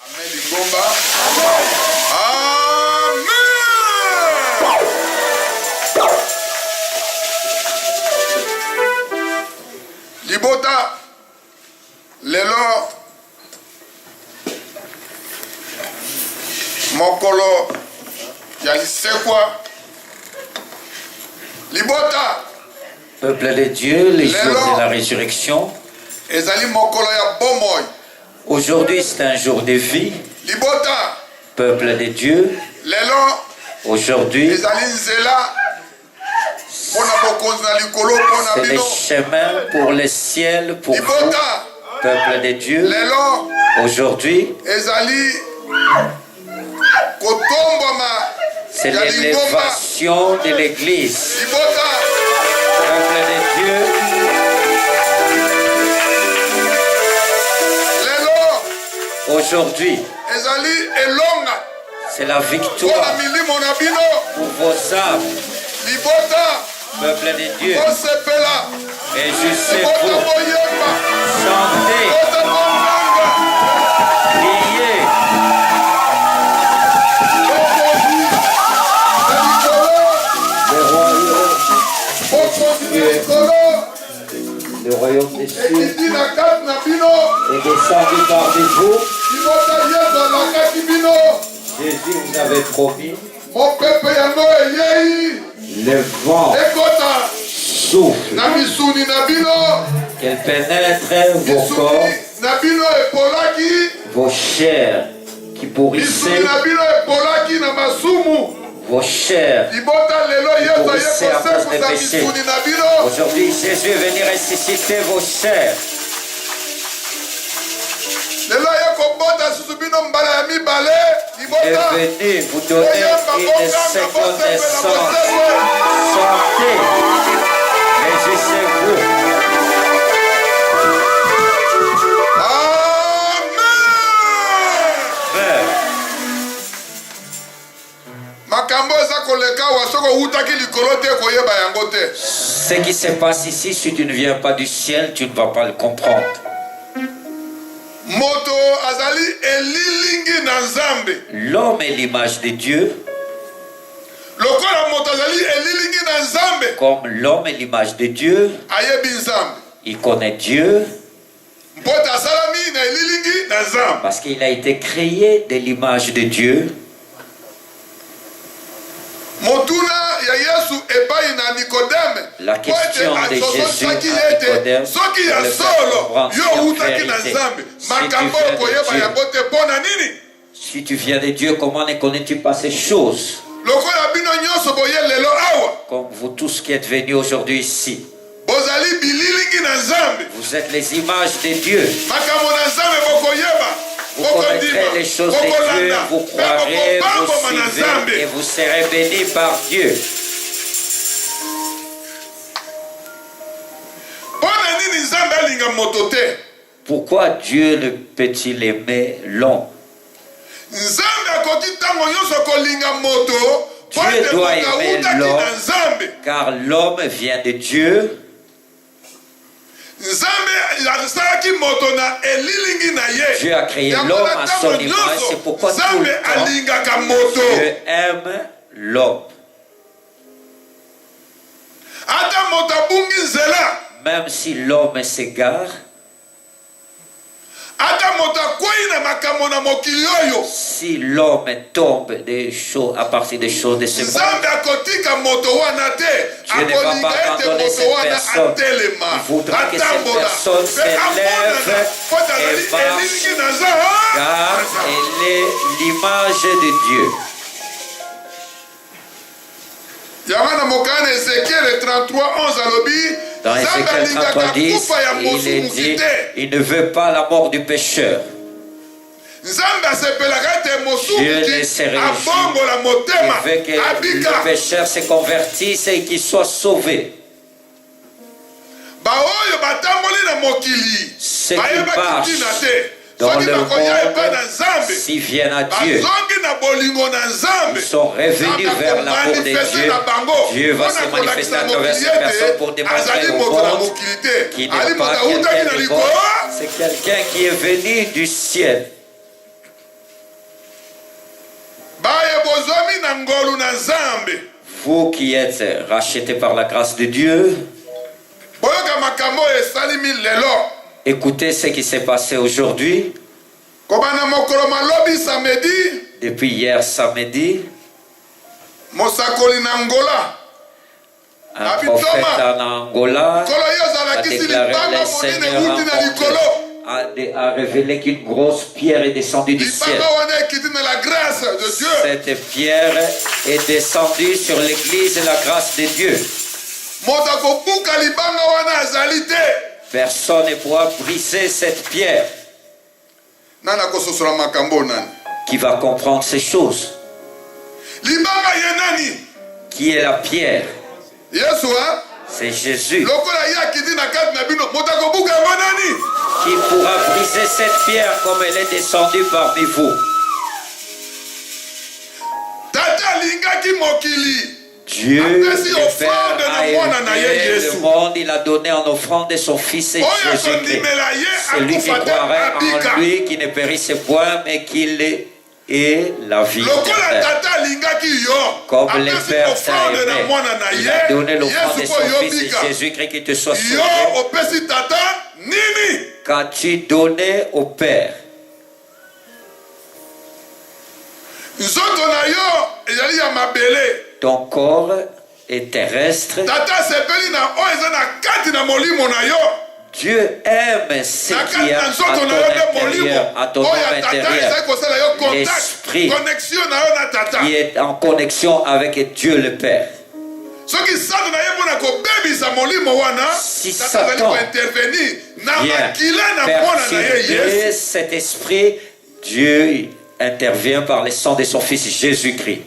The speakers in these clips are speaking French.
Amen. Lingomba. Amen. Libota. Lelo. Mokolo. Yalisekwa. Libota. Peuple de Dieu, les jours de la résurrection. Ezali mokolo ya bomoy. Aujourd'hui, c'est un jour de vie. Libota. Peuple de Dieu. Lelo. Aujourd'hui, Ezali nzela. c'est le chemin pour le ciel, pour vous, peuple de Dieu. Aujourd'hui, c'est l'élévation de l'Église. Peuple de Dieu. Aujourd'hui, c'est la victoire pour vos âmes. Peuple de Dieu, réjouissez-vous, chantez, priez. Le royaume des cieux est descendu parmi vous. Jésus vous avait promis. Le vent souffle, qu'elle pénètre vos corps, vos chairs qui pourrissaient, vos chairs qui pourrissaient à cause des péchés. Aujourd'hui, Jésus est venu ressusciter vos chairs. Il est venu vous donner une seconde naissance. Chantez, réjouissez-vous. Ce qui se passe ici, si tu ne viens pas du ciel, tu ne vas pas le comprendre. L'homme est l'image de Dieu. Comme l'homme est l'image de Dieu, il connaît Dieu. Parce qu'il a été créé de l'image de Dieu. La question de Jésus à Nicodème, si tu viens de Dieu, comment ne connais-tu pas ces choses? Comme vous tous qui êtes venus aujourd'hui ici, vous êtes les images de Dieu. Vous connaîtrez les choses de Dieu, vous croirez, vous suivrez et vous serez bénis par Dieu. Pourquoi Dieu ne peut-il aimer l'homme? Dieu doit aimer l'homme, car l'homme vient de Dieu. Dieu a créé l'homme à son image, c'est pourquoi tout le temps Dieu aime l'homme. Même si l'homme s'égare, si l'homme tombe des choses, à partir des choses de ce monde, Dieu ne va pas abandonner cette personne. Il voudra que cette personne s'élève et marche, car elle est l'image de Dieu. Dans Ézéchiel 33, 10, il est dit, il ne veut pas la mort du pécheur. Dieu ne se réjouit. Il veut que le pécheur se convertisse et qu'il soit sauvé. Ceux qui marchent dans le monde, s'ils viennent à Dieu, ils sont revenus vers l'amour de Dieu. Dieu va se manifester à travers ces personnes pour démontrer au monde qu'il n'est pas quelqu'un du monde, c'est quelqu'un qui est venu du ciel. Vous qui êtes rachetés par la grâce de Dieu, écoutez ce qui s'est passé aujourd'hui. Depuis hier samedi, un prophète en Angola a déclaré le Seigneur a révélé qu'une grosse pierre est descendue du ciel. Cette pierre est descendue sur l'église de la grâce de Dieu. Personne ne pourra briser cette pierre. Qui va comprendre ces choses? Qui est la pierre? C'est Jésus. Qui pourra briser cette pierre comme elle est descendue parmi vous? Dieu, le Père, a aimé le monde, il a donné en offrande de son Fils Jésus-Christ. Celui qui croirait en lui, qui ne périsse point, mais qu'il ait la vie éternelle. Comme le Père t'a aimé, il a donné l'offrande de son Fils Jésus-Christ qui te soit sauvé. Qu'as-tu donné au Père? Ton corps est terrestre. Dieu aime ce qui est à ton intérieur. L'esprit qui est en connexion avec Dieu le Père. Si Satan vient perturber cet esprit, Dieu intervient par le sang de son Fils Jésus-Christ.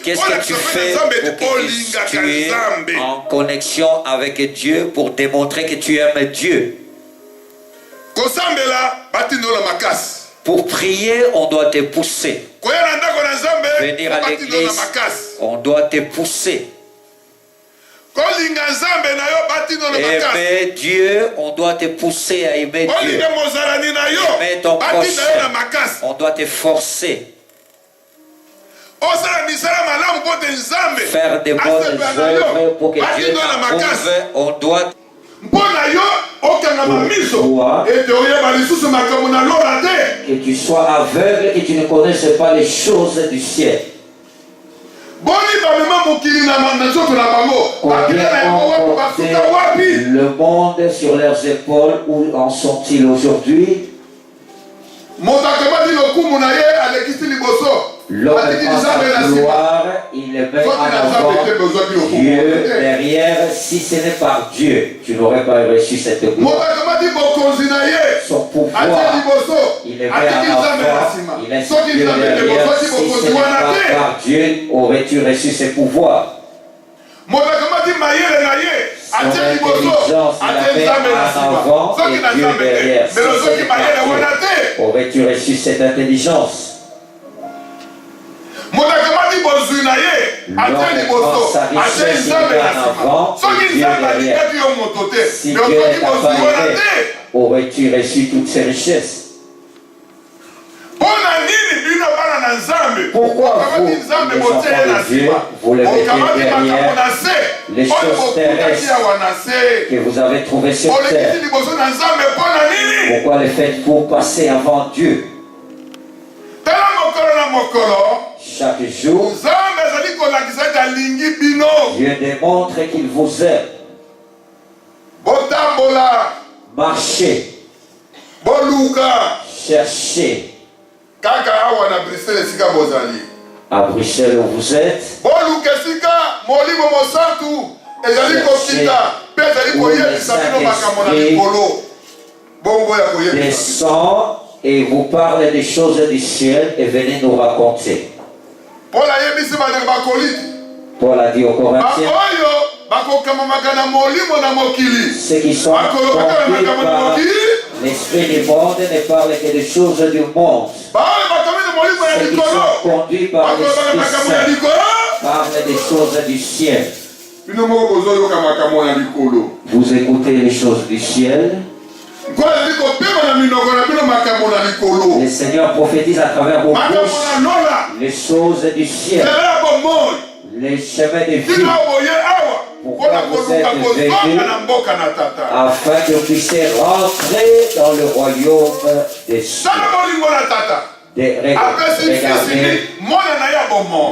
Qu'est-ce que tu fais pour que tu es en connexion avec Dieu pour démontrer que tu aimes Dieu? Pour prier, on doit te pousser. Venir à l'église, on doit te pousser. Aimer Dieu, on doit te pousser à aimer Dieu. Aimer ton prochain, on doit te forcer. Faire des bonnes œuvres pour que Dieu t'approuve, on doit. Pour toi, que tu sois aveugle, que tu ne connaisses pas les choses du ciel. Combien ont porté le monde sur leurs épaules? Où en sont-ils aujourd'hui? L'homme pense à gloire, il le met en avant Dieu derrière. Si ce n'est par Dieu, tu n'aurais pas reçu cette gloire. Son pouvoir, il le met en avant, il laisse Dieu derrière. Si ce n'est pas par Dieu, aurais-tu reçu ce pouvoir? Son intelligence, il la met en avant et Dieu derrière. Si ce n'est pas Dieu, aurais-tu reçu cette intelligence? L'homme prend sa richesse, il met en avant et Dieu derrière. Si Dieu n'est pas aimé, aurais-tu reçu toutes ces richesses? Pourquoi vous, les enfants de Dieu, vous le mettez derrière les choses terrestres que vous avez trouvées sur terre? Pourquoi le faites pour passer avant Dieu? Chaque jour, Dieu démontre qu'il vous aime. Marchez, cherchez. À Bruxelles où vous êtes, descend et vous parle des choses du ciel et venez nous raconter. Paul a dit aux Corinthiens, ceux qui sont conduits par l'esprit du monde ne parlent que des choses du monde. Ceux qui sont conduits par l'Esprit Saint parlent des choses du ciel. Vous écoutez les choses du ciel. Le Seigneur prophétise à travers vos bouches les choses du ciel, les chemins de vie. Pourquoi vous êtes venus afin que vous puissiez rentrer dans le royaume des cieux. Regardez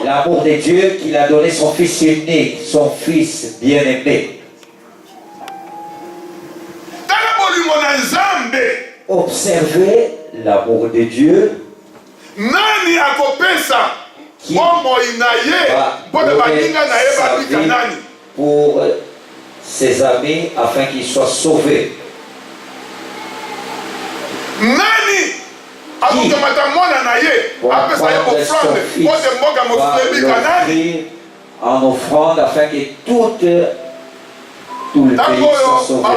l'amour de Dieu qu'il a donné son Fils unique, son Fils bien-aimé. Observez l'amour de Dieu qui va donner sa vie pour ses amis afin qu'ils soient sauvés. Qui va prendre son fils, va l'offrir en offrande afin que tout le pays soit sauvé.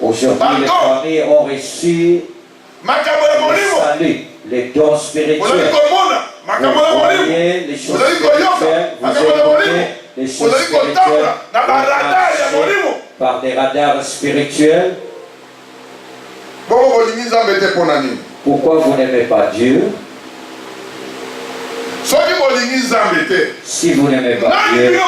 Aujourd'hui, les familles ont reçu le salut, les dons spirituels. Vous voyez les choses spirituelles, vous écoutez les choses spirituelles, par des radars spirituels. Pourquoi vous n'aimez pas Dieu? Si vous n'aimez pas Dieu,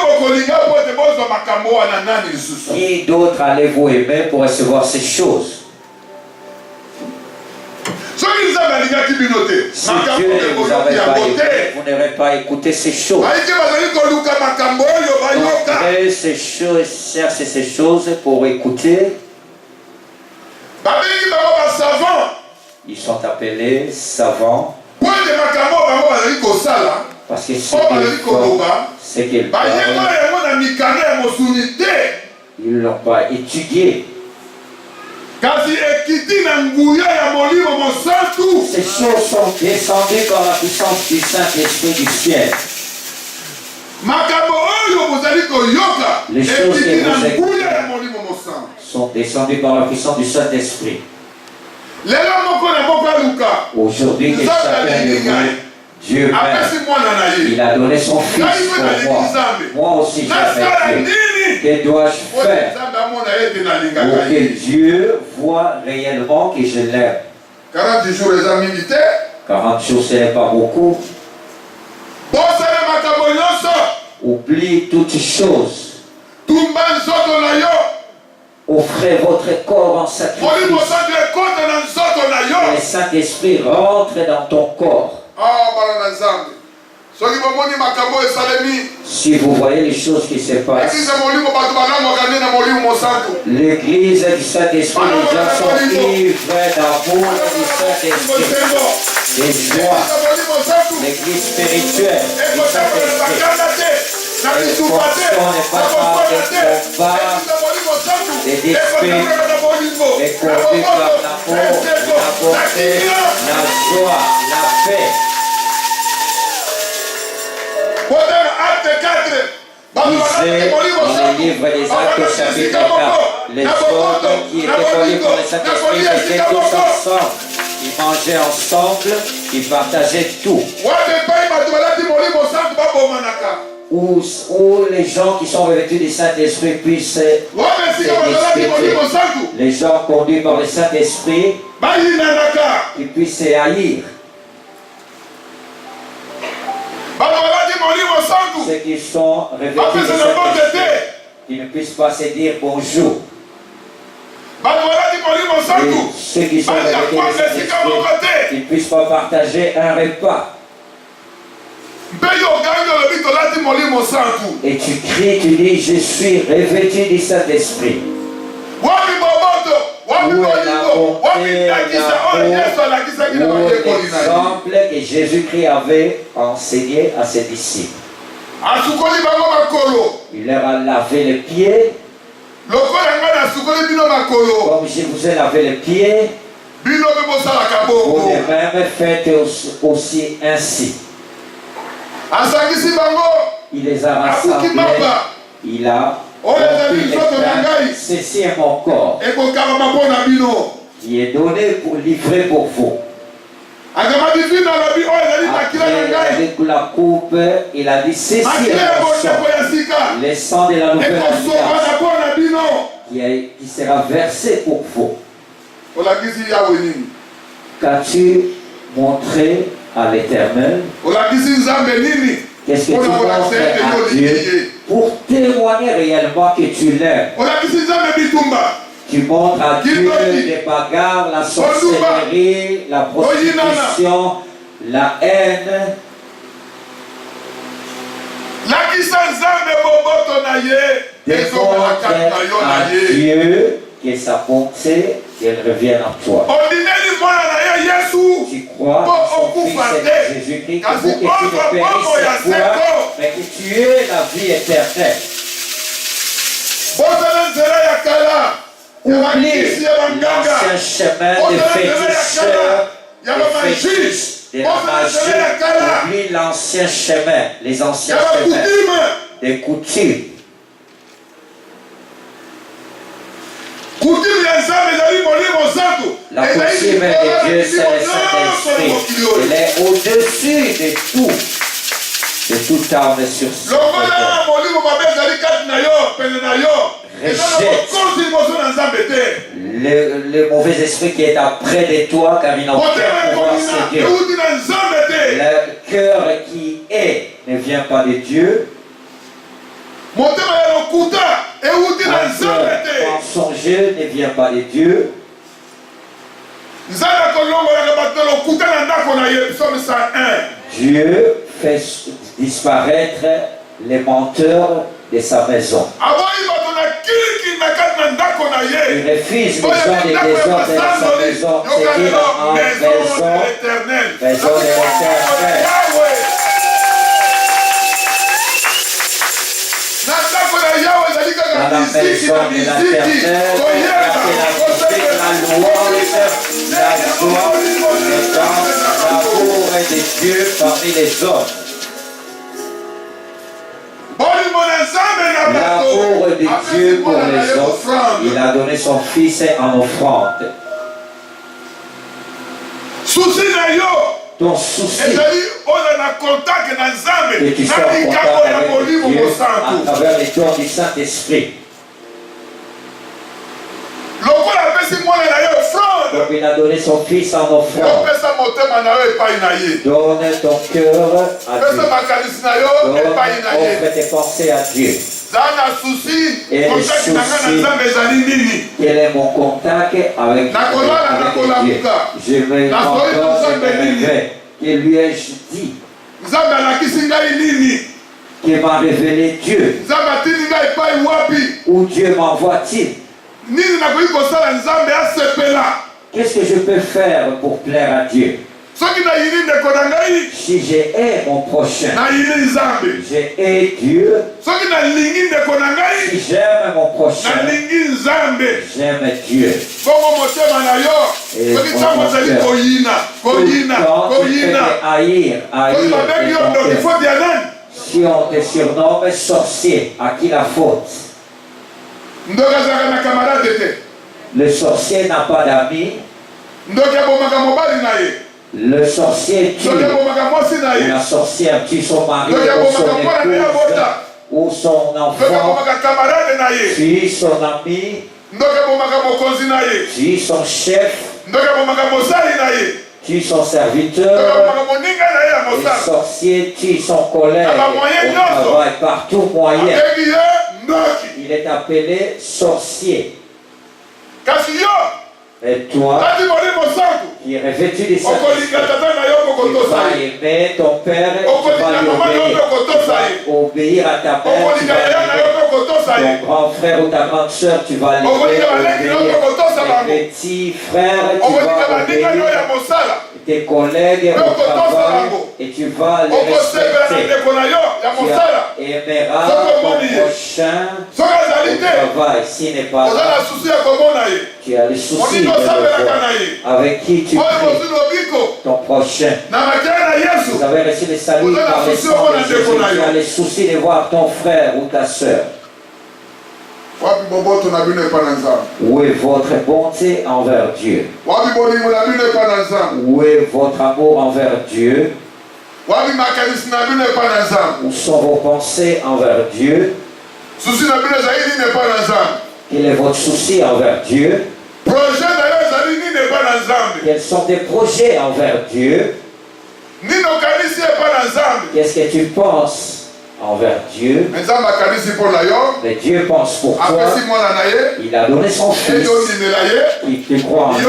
qui d'autre allez-vous aimer pour recevoir ces choses? Si Dieu ne vous avait pas aimé, vous n'aurez pas écouté ces choses. Montrer ces choses, chercher ces choses pour écouter. Ils sont appelés savants. Parce que ce qu'ils parlent, ils ne l'ont pas étudié. Ces choses sont descendues par la puissance du Saint-Esprit du ciel. Les choses que vous écoutez sont descendues par la puissance du Saint-Esprit. Aujourd'hui, que chacun de vous, Dieu même, il a donné son Fils pour moi. Moi aussi, j'aime Dieu. Que dois-je faire pour que Dieu voit réellement que je l'aime? 40 jours, les amis, 40 jours, ce n'est pas beaucoup. Oublie toutes choses. Offrez votre corps en sacrifice. Le Saint-Esprit rentre dans ton corps. Si vous voyez les choses qui se passent, l'église du Saint-Esprit, les gens sont ivres d'amour du Saint-Esprit, des joies, l'église spirituelle du Saint-Esprit. Les portions n'est pas des combats, des disputes, mais conduits par l'amour, la bonté, la joie, la paix. Lisez dans le livre des Actes au chapitre 4, les hommes qui étaient conduits par le Saint-Esprit étaient tous ensemble. Ils mangeaient ensemble, ils partageaient tout. Où les gens qui sont revêtus du Saint-Esprit puissent se disputer. Les gens conduits par le Saint-Esprit qui puissent se haïr. Ceux qui sont revêtus du Saint-Esprit, qui ne puissent pas se dire bonjour. Et ceux qui sont revêtus du Saint-Esprit, qui ne puissent pas partager un repas. Et tu cries, tu dis, je suis revêtu du Saint-Esprit. Où est la bonté, l'amour, l'exemple que Jésus-Christ avait enseigné à ses disciples? Il leur a lavé les pieds. Comme je vous ai lavé les pieds, vous de même faites aussi ainsi. Il les a rassemblés. Il a rempli les pains. Ceci est mon corps qui est donné pour livrer pour vous. Après, avec la coupe, il a dit ceci est mon sang, le sang de la nouvelle alliance qui sera versé pour vous. Qu'as-tu montré à l'Éternel? Qu'est-ce que tu montres à Dieu pour témoigner réellement que tu l'aimes? Tu montres à Dieu les bagarres, la sorcellerie, la prostitution, la haine. Démontre à Dieu que sa bonté, qu'elle revienne à toi. Tu crois que son Fils est Jésus-Christ, pour que tu ne périsses point, mais que tu aies la vie éternelle. Oublie l'ancien chemin des féticheurs, des fétiches, de la magie. Oublie l'ancien chemin, les anciens chemins, des coutumes. La coutume de Dieu, c'est le Saint-Esprit. Il est au-dessus de tout. De toute arme sur ce rejette le mauvais esprit qui est après de toi, car il n'a aucun pouvoir sur Dieu. Le cœur qui est ne vient pas de Dieu. Un cœur mensongeux ne vient pas de Dieu. Dieu fait disparaître les menteurs de sa maison. Il refuse les gens des désordres de sa maison, c'est-à-dire en maison de l'éternel. Dans la maison de l'éternel, la louange, la joie, le temps, l'amour de Dieu parmi les hommes. L'amour de Dieu pour les hommes, il a donné son Fils en offrande. Ton souci, que tu sois en contact avec Dieu à travers les dons du Saint-Esprit. Donc il a donné son Fils en offrande. Donne ton cœur à Dieu. Offre tes pensées à Dieu. Et le souci, quel est mon contact avec Dieu? Je me rêve. Que lui ai-je dit? Que m'a révélé Dieu? Où Dieu m'envoie-t-il? Qu'est-ce que je peux faire pour plaire à Dieu? Si j'ai mon prochain, j'ai Dieu. Si j'aime mon prochain, j'aime Dieu. Et si on te surnomme sorcier, à qui la faute? Le sorcier n'a pas d'amis. Le sorcier tue. La sorcière tue son mari ou son épouse ou son enfant. Tue son ami. Tue son chef. Tue son serviteur. Le sorcier tue son collègue au travail par tout moyen. Il est appelé sorcier. Et toi, qui est revêtu de sa tu vas aimer ton père, tu vas lui obéir. Tu vas obéir à ta mère, tu vas aimer ton grand frère ou ta grande soeur, tu vas l'aimer, obéir. Tes petits frères, tu vas obéir. Tes collègues au travail, et tu vas les respecter. Tu aimeras ton prochain au travail. S'il n'est pas là, tu as le souci de le voir. Avec qui tu pries ton prochain. Vous avez reçu le salut par le sang de Jésus. Tu as le souci de voir ton frère ou ta soeur. Où est votre bonté envers Dieu? Où est votre amour envers Dieu? Où sont vos pensées envers Dieu? Quel est votre souci envers Dieu? Quels sont tes projets envers Dieu? Qu'est-ce que tu penses envers Dieu? Mais Dieu pense pour toi. Il a donné son fils. Il te croit en lui.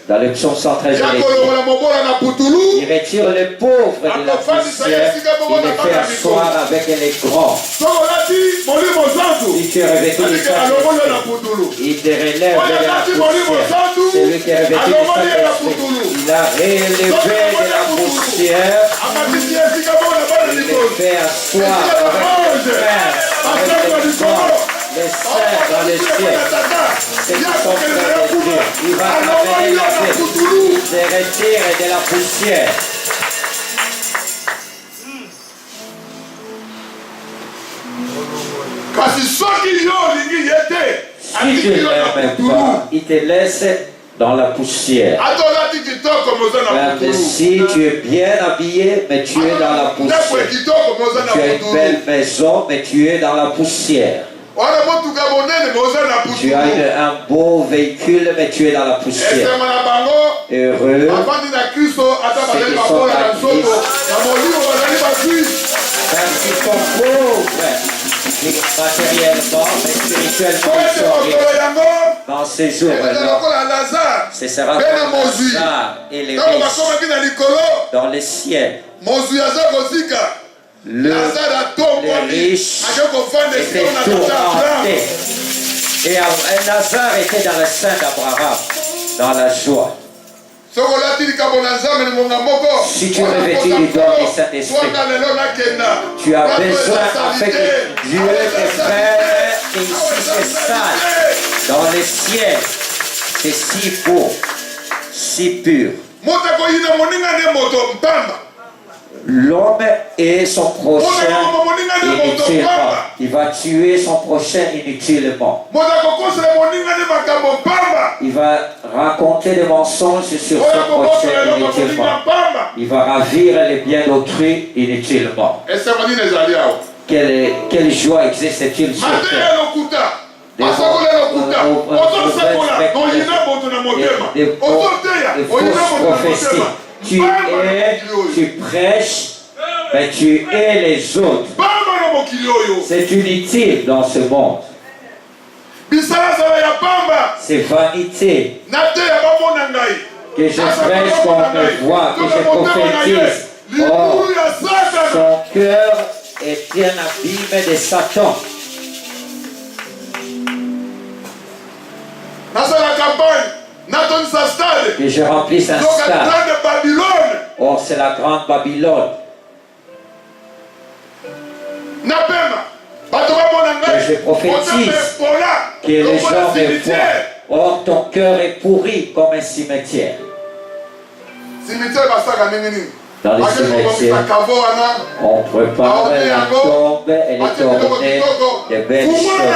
Dans le psaume 113, il retire les pauvres de la poussière. Il les fait asseoir avec les grands. Si tu es revêtu du Saint-Esprit, il te relève de la poussière. C'est lui qui est revêtu du Saint-Esprit. Il a relevé de la poussière. Il les fait asseoir avec les frères, avec les grands, les saints dans les cieux. C'est qui sont près de Dieu. Il va t'amener la paix. Il te retire de la poussière. Si tu ne l'aimes pas, il te laisse dans la poussière. Même si tu es bien habillé, mais tu es dans la poussière. Tu as une belle maison, mais tu es dans la poussière. Tu as un beau véhicule, mais tu es dans la poussière. Heureux ceux qui sont à Christ. Même s'ils sont pauvres, matériellement, mais spirituellement, ils sont riches. Dans ces jours-là, ce sera comme Lazare et les riches dans les ciels. Les riches étaient tourmentés. Et Lazare était dans le sein d'Abraham, dans la joie. Si tu es revêtu du don du Saint-Esprit, tu as besoin avec Dieu te faire ici, c'est sale. Dans le ciel, c'est si beau, si pur. L'homme et son prochain inutilement. Il va tuer son prochain inutilement. Il va raconter des mensonges sur son prochain inutilement. Il va ravir les biens d'autrui inutilement. Quelle joie existe-t-il sur terre? Des fausses prophéties. Tu prêches, mais tu hais les autres. C'est inutile dans ce monde. C'est vanité. Que je prêche, qu'on me voit, que je prophétise. Or, son cœur est un abîme de Satan. Que je remplisse un stade. Or, c'est la grande Babylone. Que je prophétise que les gens me voient. Or, ton cœur est pourri comme un cimetière. Dans les cimetières, on prépare la tombe, elle est ornée de belles choses.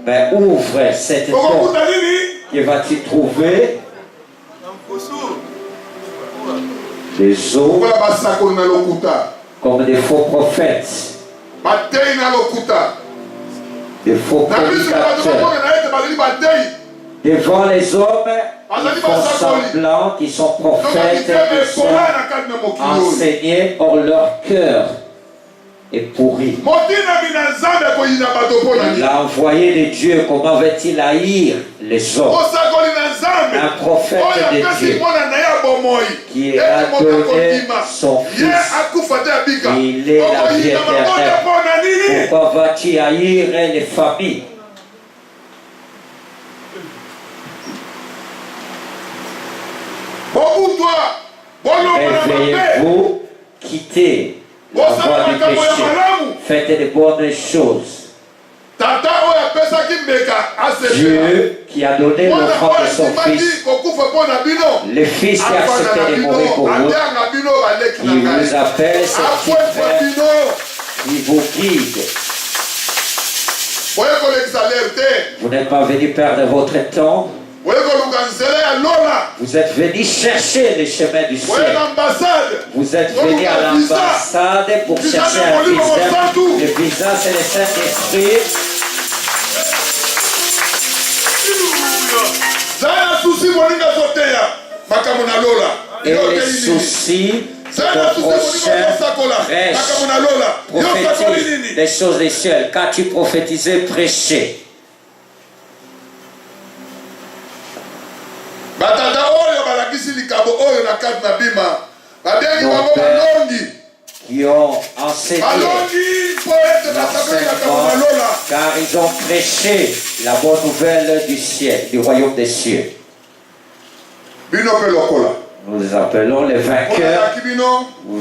Mais ouvre cette tombe. Que vas-tu trouver? Des eaux comme des faux prophètes, des faux prédicateurs. Devant les hommes, ils font semblant qu'ils sont prophètes, qu'ils sont enseignés, or leur cœur est pourri. Il a envoyé de Dieu, comment va-t-il haïr les hommes? Un prophète de Dieu qui a donné son fils. Il est la vie éternelle. Pourquoi vas-tu haïr les familles? Réveillez-vous, quittez la voie du péché. Faites de bonnes choses. Dieu qui a donné l'offrande de son fils, le fils qui a accepté de mourir pour vous, qui vous appelle, ses petits frères, qui vous guide. Vous n'êtes pas venu perdre votre temps. Vous êtes venus chercher les chemins du ciel. Vous êtes venus à l'ambassade pour chercher un visa. Le visa, c'est le Saint-Esprit. Et les soucis de prochain prêche, prophétise les choses des cieux. Qu'as-tu prophétisé, prêché? Nos pères qui ont enseigné car ils ont prêché la bonne nouvelle du ciel, du royaume des cieux. Nous les appelons les vainqueurs.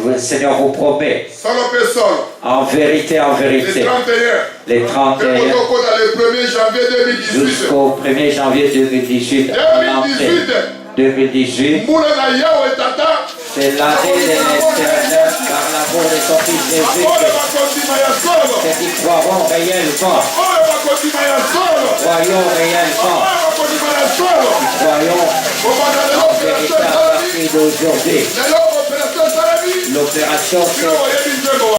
Le Seigneur vous promet. En vérité, les 31 jusqu'au 1er janvier 2018. 2018. C'est l'année de l'Éternel par l'amour de son Fils Jésus. Ceux qui croiront réellement. Croyons réellement. Croyons en vérité à partir d'aujourd'hui. L'opération, c'est